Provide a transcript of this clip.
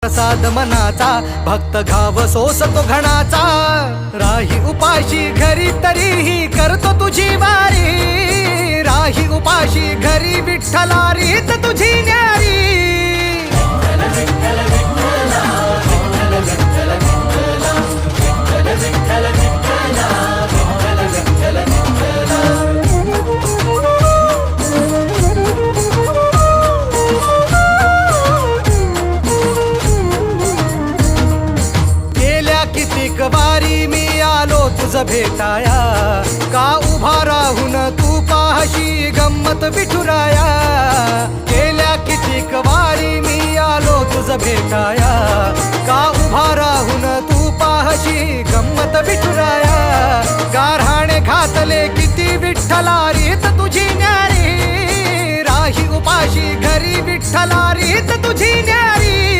प्रसाद मनाचा भक्त घाव सोसतो घणाचा राही उपाशी घरी तरीही करतो तुझी वारी राही उपाशी घरी विठ्ठला रीत तुझी न्यारी कितीक वारी मी आलो तुझ भेटाया का उभा राहून तू पाहशी गंमत विठुराया गेल्या कितीक वारी मी आलो तुझ भेटाया का उभा राहून तू पाहशी गंमत विठुराया गारहाणे घातले किती विठ्ठला रीत तुझी न्यारी राही उपाशी घरी विठ्ठला रीत तुझी न्यारी